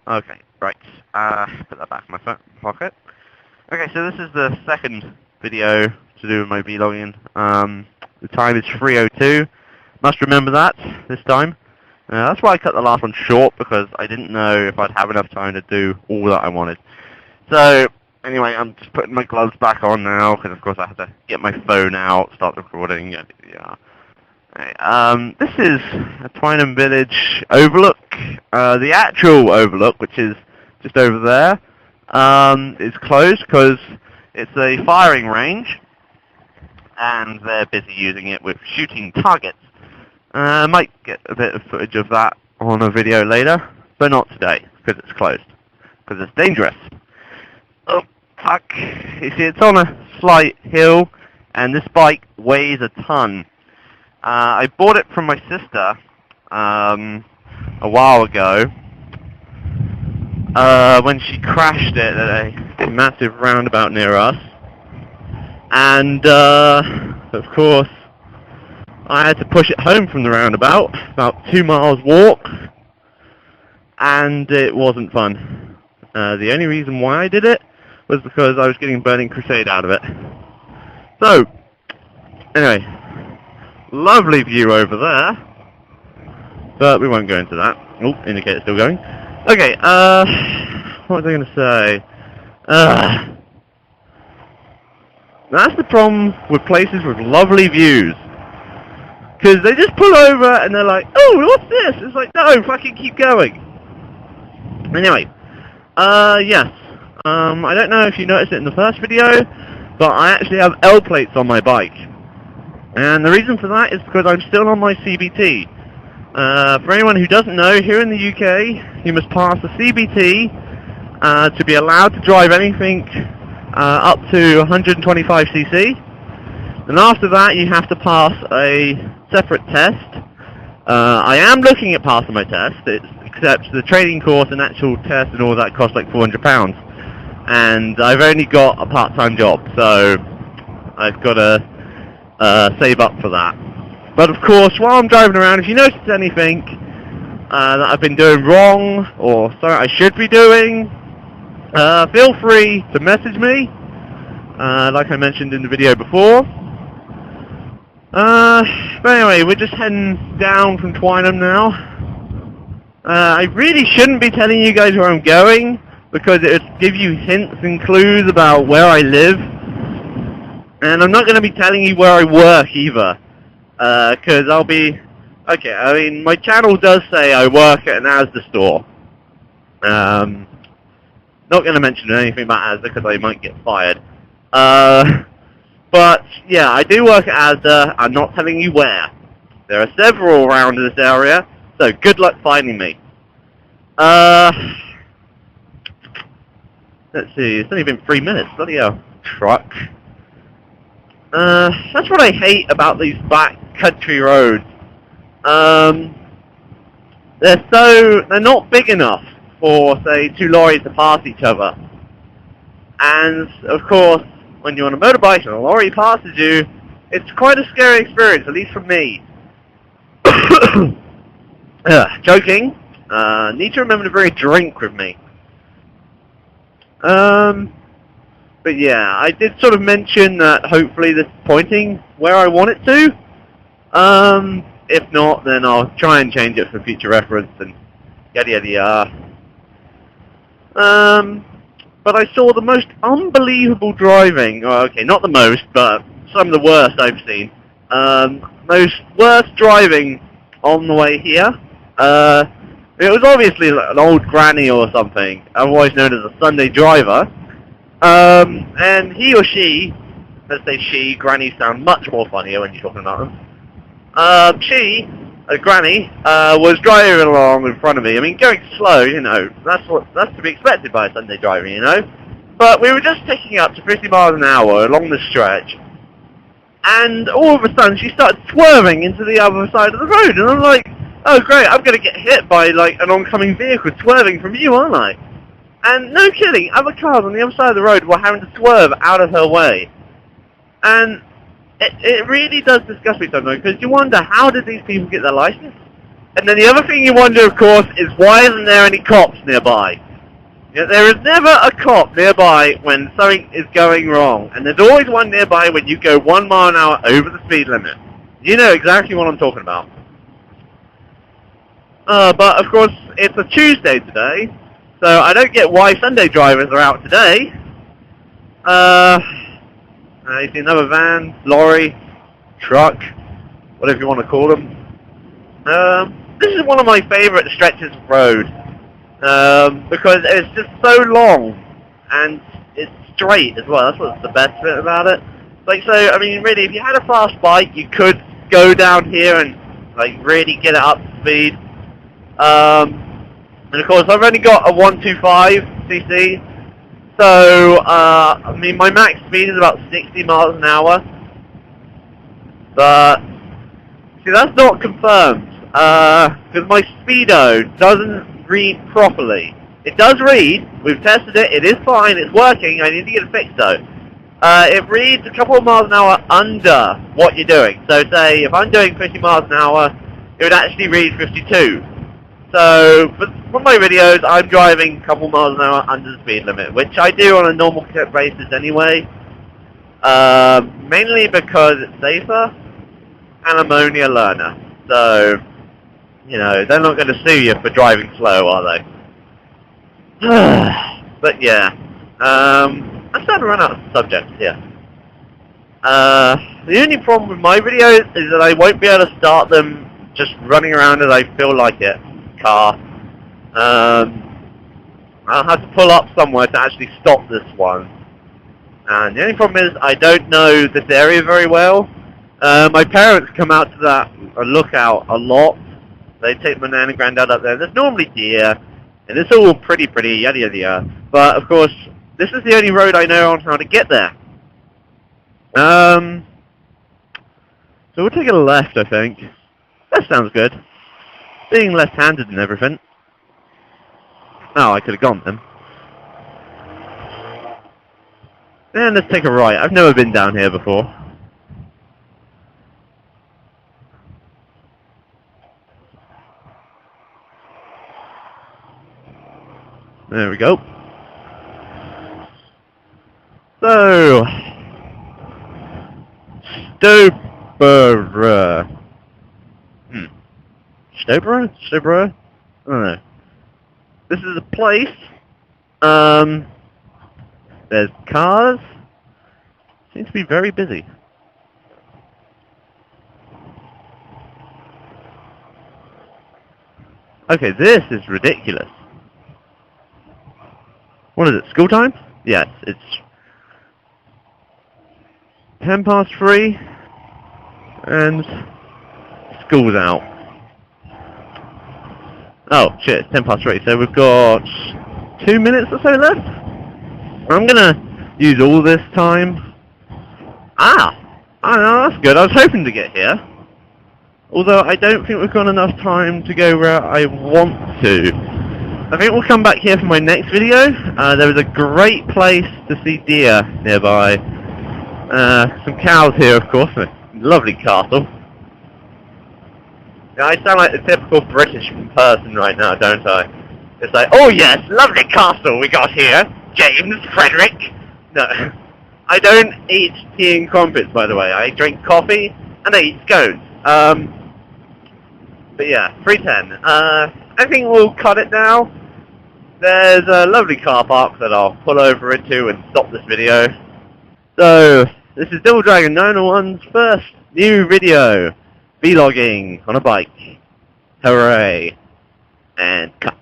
Okay, right. Put that back in my pocket. Okay, so this is the second video to do with my vlogging. The time is 3:02. Must remember that this time. That's why I cut the last one short, because I didn't know if I'd have enough time to do all that I wanted. So, anyway, I'm just putting my gloves back on now, because of course I had to get my phone out, start recording. Yeah. Right, this is a Twynham Village overlook. The actual overlook, which is just over there, is closed because it's a firing range, and they're busy using it with shooting targets. I might get a bit of footage of that on a video later, but not today, because it's closed, because it's dangerous. Oh, fuck. You see, it's on a slight hill, and this bike weighs a ton. I bought it from my sister a while ago when she crashed it at a massive roundabout near us, and of course I had to push it home from the roundabout, about 2 miles walk, and it wasn't fun. The only reason why I did it was because I was getting Burning Crusade out of it. So, anyway, lovely view over there, but we won't go into that. Oh, indicator still going. Okay, what was I going to say? That's the problem with places with lovely views. Because they just pull over and they're like, oh, what's this? It's like, no, fucking keep going. Anyway, yes. I don't know if you noticed it in the first video, but I actually have L plates on my bike. And the reason for that is because I'm still on my CBT. For anyone who doesn't know, here in the UK, you must pass a CBT to be allowed to drive anything up to 125cc. And after that, you have to pass a separate test. I am looking at passing my test, except the training course and actual test and all that cost like £400. And I've only got a part-time job, so I've got to save up for that. But of course, while I'm driving around, if you notice anything that I've been doing wrong, or something I should be doing, feel free to message me, like I mentioned in the video before. But anyway, we're just heading down from Twynham now. I really shouldn't be telling you guys where I'm going, because it would give you hints and clues about where I live. And I'm not going to be telling you where I work either, because I'll be... Okay, I mean, my channel does say I work at an Asda store. Not going to mention anything about Asda because I might get fired. But, yeah, I do work at Asda. I'm not telling you where. There are several around this area, so good luck finding me. Let's see, it's only been 3 minutes. Bloody hell. Truck. That's what I hate about these back country roads. They're not big enough for, say, 2 lorries to pass each other. And, of course, when you're on a motorbike and a lorry passes you, it's quite a scary experience, at least for me. Joking. Need to remember to bring a drink with me. But yeah, I did sort of mention that hopefully this is pointing where I want it to. If not, then I'll try and change it for future reference and yada yada yada. But I saw the most unbelievable driving, okay, not the most, but some of the worst I've seen. Most worst driving on the way here. It was obviously like an old granny or something, otherwise known as a Sunday driver. And he or she, let's say she, grannies sound much more funnier when you're talking about them. She, a granny, was driving along in front of me. I mean, going slow, you know, that's to be expected by a Sunday driver, you know. But we were just picking up to 50 miles an hour along the stretch, and all of a sudden she started swerving into the other side of the road, and I'm like, oh great, I'm going to get hit by like an oncoming vehicle swerving from you, aren't I? And no kidding, other cars on the other side of the road were having to swerve out of her way. And it really does disgust me sometimes, because you wonder, how did these people get their license? And then the other thing you wonder, of course, is why isn't there any cops nearby? There is never a cop nearby when something is going wrong, and there's always one nearby when you go 1 mile an hour over the speed limit. You know exactly what I'm talking about. But of course, it's a Tuesday today, so I don't get why Sunday drivers are out today. You see another van, lorry, truck, whatever you want to call them. This is one of my favourite stretches of road. Because it's just so long, and it's straight as well. That's what's the best bit about it. Like, so, I mean, really, if you had a fast bike, you could go down here and, like, really get it up to speed. And of course, I've only got a 125cc, so, I mean, my max speed is about 60 miles an hour. But, see, that's not confirmed, because my speedo doesn't read properly. It does read, we've tested it, it is fine, it's working, I need to get it fixed though. It reads a couple of miles an hour under what you're doing. So say, if I'm doing 50 miles an hour, it would actually read 52. So, for my videos, I'm driving a couple miles an hour under the speed limit, which I do on a normal basis anyway. Mainly because it's safer, and I'm only a learner. So, you know, they're not going to sue you for driving slow, are they? But yeah, I'm starting to run out of subjects here. The only problem with my videos is that I won't be able to start them just running around as I feel like it. Car. I'll have to pull up somewhere to actually stop this one. And the only problem is I don't know this area very well. My parents come out to that lookout a lot. They take my nan and granddad up there. There's normally deer, and it's all pretty, yada yada yada. But of course, this is the only road I know on how to get there. So we'll take a left, I think. That sounds good. Being left-handed and everything. Oh, I could have gone then. Then let's take a right. I've never been down here before. There we go. So, Stobra. Stobra? Stobra? I don't know. This is a place. There's cars. Seems to be very busy. Okay, this is ridiculous. What is it, school time? Yes, it's 3:10, and school's out. Oh, shit, it's 3:10, so we've got 2 minutes or so left. I'm gonna use all this time. I know, that's good. I was hoping to get here. Although I don't think we've got enough time to go where I want to. I think we'll come back here for my next video. There is a great place to see deer nearby. Some cows here, of course. A lovely castle. Yeah, I sound like the typical British person right now, don't I? It's like, oh yes, lovely castle we got here. James, Frederick. No, I don't eat tea and crumpets, by the way. I drink coffee and I eat scones. But yeah, 3:10. I think we'll cut it now. There's a lovely car park that I'll pull over into and stop this video. So, this is Devildragon 901's first new video. Vlogging on a bike. Hooray. And cut.